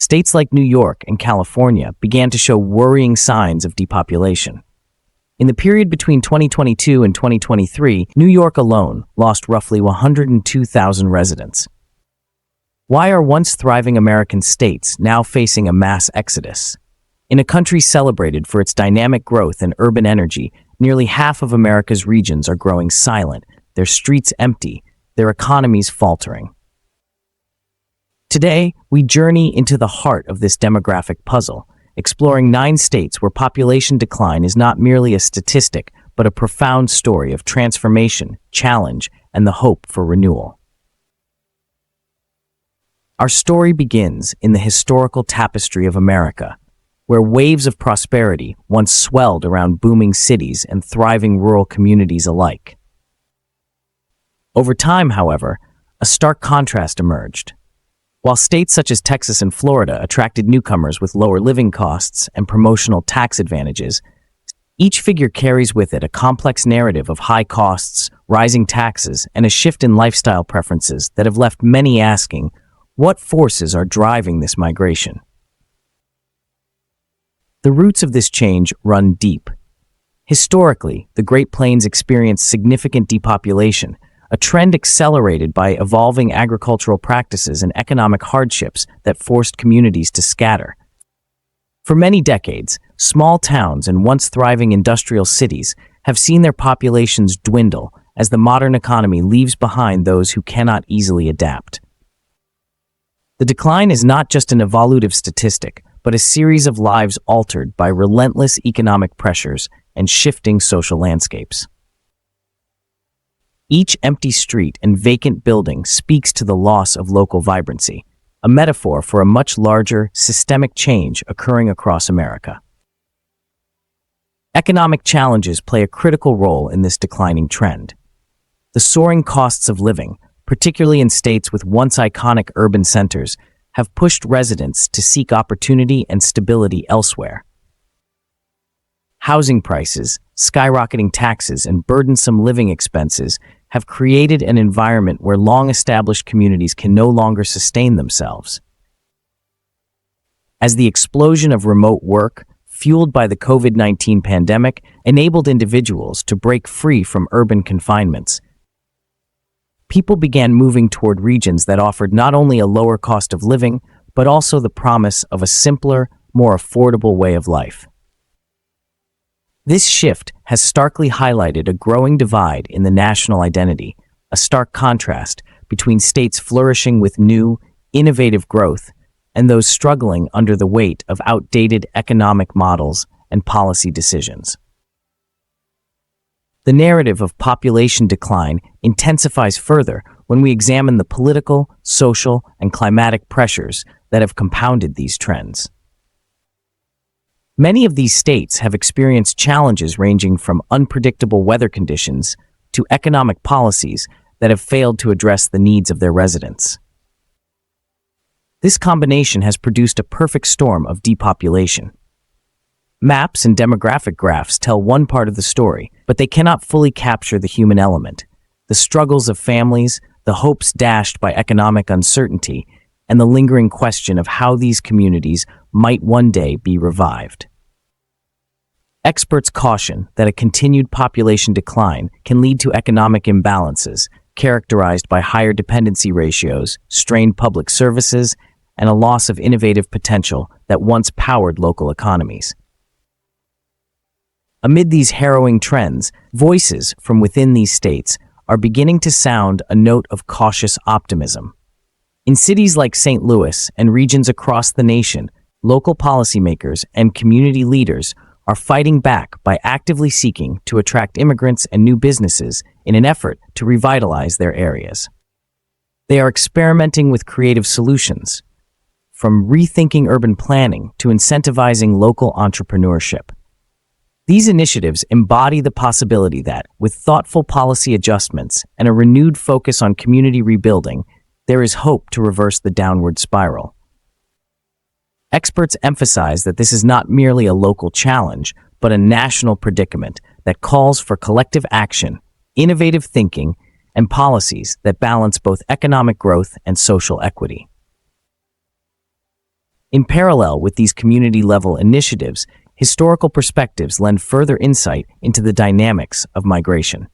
States like New York and California began to show worrying signs of depopulation. In the period between 2022 and 2023, New York alone lost roughly 102,000 residents. Why are once thriving American states now facing a mass exodus? In a country celebrated for its dynamic growth and urban energy, nearly half of America's regions are growing silent, their streets empty, their economies faltering. Today, we journey into the heart of this demographic puzzle, exploring 9 states where population decline is not merely a statistic, but a profound story of transformation, challenge, and the hope for renewal. Our story begins in the historical tapestry of America, where waves of prosperity once swelled around booming cities and thriving rural communities alike. Over time, however, a stark contrast emerged. While states such as Texas and Florida attracted newcomers with lower living costs and promotional tax advantages, each figure carries with it a complex narrative of high costs, rising taxes, and a shift in lifestyle preferences that have left many asking, what forces are driving this migration? The roots of this change run deep. Historically, the Great Plains experienced significant depopulation, a trend accelerated by evolving agricultural practices and economic hardships that forced communities to scatter. For many decades, small towns and once thriving industrial cities have seen their populations dwindle as the modern economy leaves behind those who cannot easily adapt. The decline is not just an evolutive statistic, but a series of lives altered by relentless economic pressures and shifting social landscapes. Each empty street and vacant building speaks to the loss of local vibrancy, a metaphor for a much larger, systemic change occurring across America. Economic challenges play a critical role in this declining trend. The soaring costs of living, particularly in states with once iconic urban centers, have pushed residents to seek opportunity and stability elsewhere. Housing prices, skyrocketing taxes, and burdensome living expenses have created an environment where long-established communities can no longer sustain themselves. As the explosion of remote work, fueled by the COVID-19 pandemic, enabled individuals to break free from urban confinements, people began moving toward regions that offered not only a lower cost of living, but also the promise of a simpler, more affordable way of life. This shift has starkly highlighted a growing divide in the national identity, a stark contrast between states flourishing with new, innovative growth and those struggling under the weight of outdated economic models and policy decisions. The narrative of population decline intensifies further when we examine the political, social, and climatic pressures that have compounded these trends. Many of these states have experienced challenges ranging from unpredictable weather conditions to economic policies that have failed to address the needs of their residents. This combination has produced a perfect storm of depopulation. Maps and demographic graphs tell one part of the story, but they cannot fully capture the human element, the struggles of families, the hopes dashed by economic uncertainty, and the lingering question of how these communities might one day be revived. Experts caution that a continued population decline can lead to economic imbalances characterized by higher dependency ratios, strained public services, and a loss of innovative potential that once powered local economies. Amid these harrowing trends, voices from within these states are beginning to sound a note of cautious optimism. In cities like St. Louis and regions across the nation, local policymakers and community leaders are fighting back by actively seeking to attract immigrants and new businesses in an effort to revitalize their areas. They are experimenting with creative solutions, from rethinking urban planning to incentivizing local entrepreneurship. These initiatives embody the possibility that, with thoughtful policy adjustments and a renewed focus on community rebuilding, there is hope to reverse the downward spiral. Experts emphasize that this is not merely a local challenge, but a national predicament that calls for collective action, innovative thinking, and policies that balance both economic growth and social equity. In parallel with these community-level initiatives, historical perspectives lend further insight into the dynamics of migration.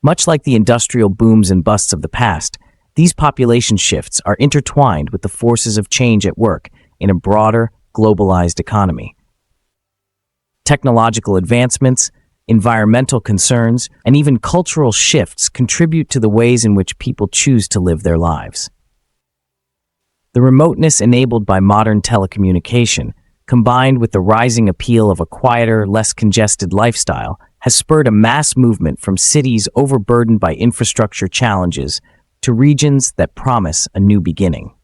Much like the industrial booms and busts of the past, these population shifts are intertwined with the forces of change at work in a broader, globalized economy. Technological advancements, environmental concerns, and even cultural shifts contribute to the ways in which people choose to live their lives. The remoteness enabled by modern telecommunication, combined with the rising appeal of a quieter, less congested lifestyle, has spurred a mass movement from cities overburdened by infrastructure challenges to regions that promise a new beginning.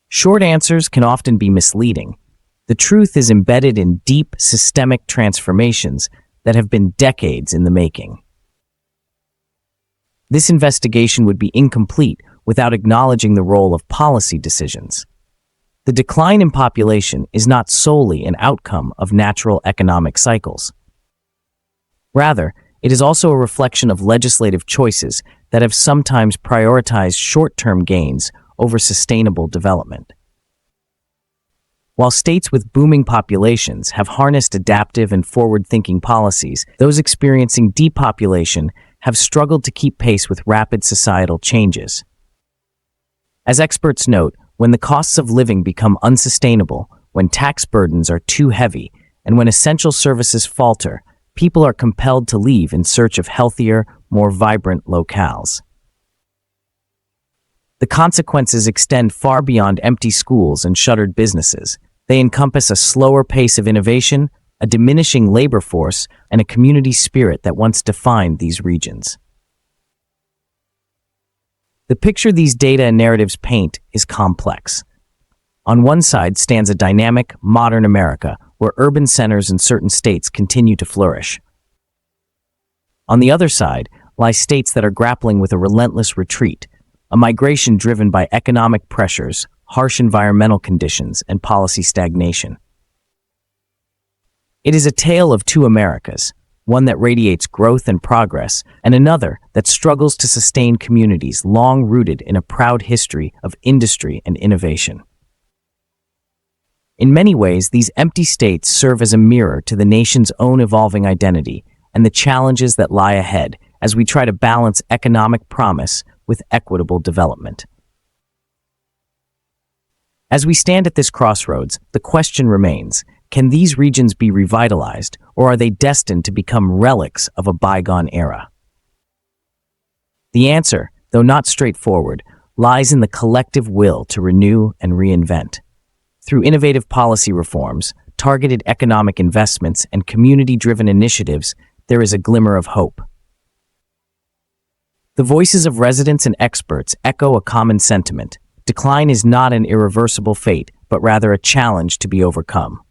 Short answers can often be misleading. The truth is embedded in deep, systemic transformations that have been decades in the making. This investigation would be incomplete without acknowledging the role of policy decisions. The decline in population is not solely an outcome of natural economic cycles. Rather, it is also a reflection of legislative choices that have sometimes prioritized short-term gains over sustainable development. While states with booming populations have harnessed adaptive and forward-thinking policies, those experiencing depopulation have struggled to keep pace with rapid societal changes. As experts note, when the costs of living become unsustainable, when tax burdens are too heavy, and when essential services falter, people are compelled to leave in search of healthier, more vibrant locales. The consequences extend far beyond empty schools and shuttered businesses. They encompass a slower pace of innovation, a diminishing labor force, and a community spirit that once defined these regions. The picture these data and narratives paint is complex. On one side stands a dynamic, modern America, where urban centers in certain states continue to flourish. On the other side lie states that are grappling with a relentless retreat, a migration driven by economic pressures, harsh environmental conditions, and policy stagnation. It is a tale of two Americas, one that radiates growth and progress, and another that struggles to sustain communities long rooted in a proud history of industry and innovation. In many ways, these empty states serve as a mirror to the nation's own evolving identity and the challenges that lie ahead as we try to balance economic promise with equitable development. As we stand at this crossroads, the question remains, can these regions be revitalized, or are they destined to become relics of a bygone era? The answer, though not straightforward, lies in the collective will to renew and reinvent. Through innovative policy reforms, targeted economic investments, and community-driven initiatives, there is a glimmer of hope. The voices of residents and experts echo a common sentiment. Decline is not an irreversible fate, but rather a challenge to be overcome.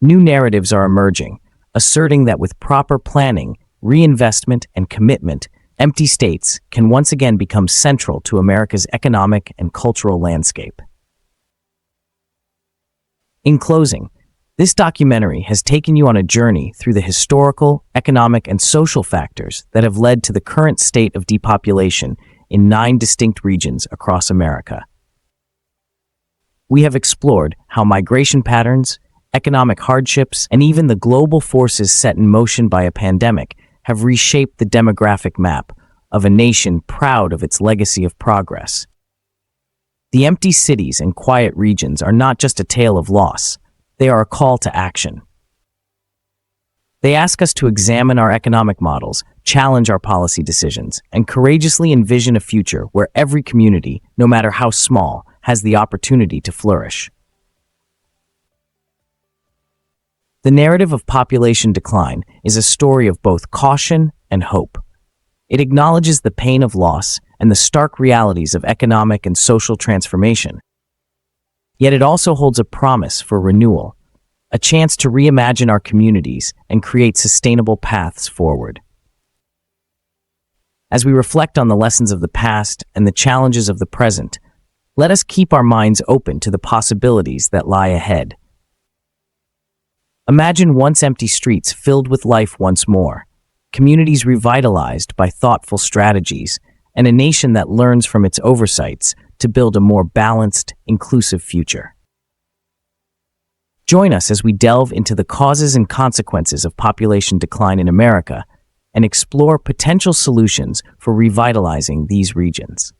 New narratives are emerging, asserting that with proper planning, reinvestment, and commitment, empty states can once again become central to America's economic and cultural landscape. In closing, this documentary has taken you on a journey through the historical, economic, and social factors that have led to the current state of depopulation in 9 distinct regions across America. We have explored how migration patterns, economic hardships, and even the global forces set in motion by a pandemic have reshaped the demographic map of a nation proud of its legacy of progress. The empty cities and quiet regions are not just a tale of loss, they are a call to action. They ask us to examine our economic models, challenge our policy decisions, and courageously envision a future where every community, no matter how small, has the opportunity to flourish. The narrative of population decline is a story of both caution and hope. It acknowledges the pain of loss and the stark realities of economic and social transformation. Yet it also holds a promise for renewal, a chance to reimagine our communities and create sustainable paths forward. As we reflect on the lessons of the past and the challenges of the present, let us keep our minds open to the possibilities that lie ahead. Imagine once empty streets filled with life once more, communities revitalized by thoughtful strategies, and a nation that learns from its oversights to build a more balanced, inclusive future. Join us as we delve into the causes and consequences of population decline in America and explore potential solutions for revitalizing these regions.